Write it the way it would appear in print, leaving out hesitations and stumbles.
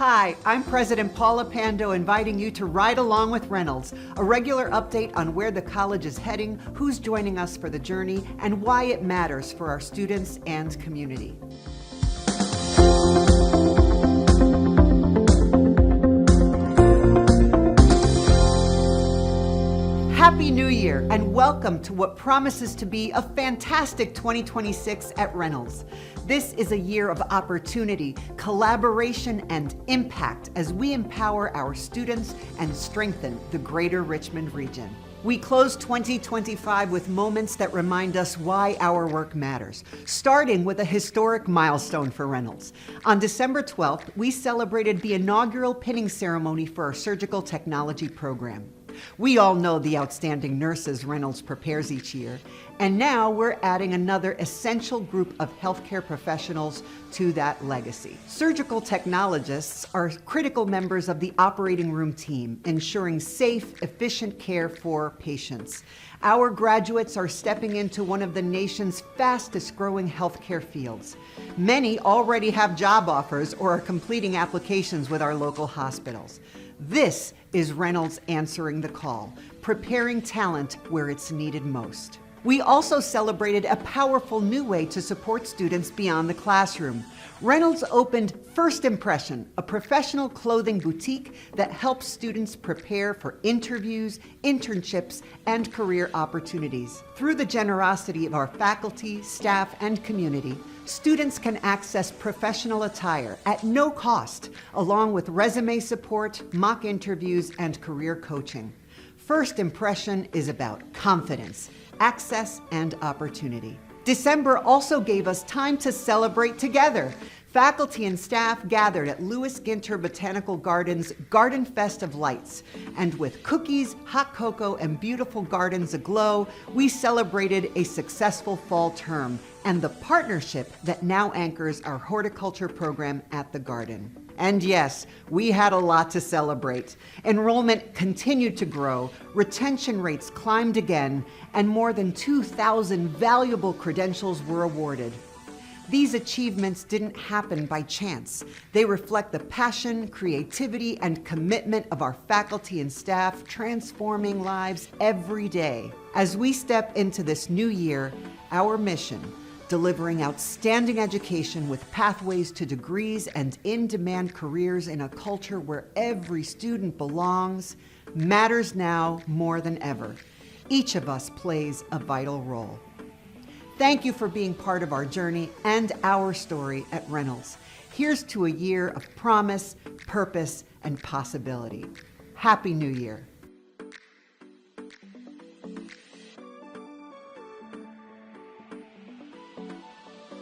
Hi, I'm President Paula Pando, inviting you to ride along with Reynolds, a regular update on where the college is heading, who's joining us for the journey, and why it matters for our students and community. Happy New Year, and welcome to what promises to be a fantastic 2026 at Reynolds. This is a year of opportunity, collaboration, and impact as we empower our students and strengthen the greater Richmond region. We close 2025 with moments that remind us why our work matters, starting with a historic milestone for Reynolds. On December 12th, we celebrated the inaugural pinning ceremony for our surgical technology program. We all know the outstanding nurses Reynolds prepares each year, and now we're adding another essential group of healthcare professionals to that legacy. Surgical technologists are critical members of the operating room team, ensuring safe, efficient care for patients. Our graduates are stepping into one of the nation's fastest growing healthcare fields. Many already have job offers or are completing applications with our local hospitals. This is Reynolds answering the call, preparing talent where it's needed most. We also celebrated a powerful new way to support students beyond the classroom. Reynolds opened First Impression, a professional clothing boutique that helps students prepare for interviews, internships, and career opportunities. Through the generosity of our faculty, staff, and community, students can access professional attire at no cost, along with resume support, mock interviews, and career coaching. First Impression is about confidence, access, and opportunity. December also gave us time to celebrate together. Faculty and staff gathered at Lewis Ginter Botanical Garden's Garden Fest of Lights, and with cookies, hot cocoa, and beautiful gardens aglow, we celebrated a successful fall term and the partnership that now anchors our horticulture program at the garden. And yes, we had a lot to celebrate. Enrollment continued to grow, retention rates climbed again, and more than 2,000 valuable credentials were awarded. These achievements didn't happen by chance. They reflect the passion, creativity, and commitment of our faculty and staff, transforming lives every day. As we step into this new year, our mission, delivering outstanding education with pathways to degrees and in-demand careers in a culture where every student belongs, matters now more than ever. Each of us plays a vital role. Thank you for being part of our journey and our story at Reynolds. Here's to a year of promise, purpose, and possibility. Happy New Year.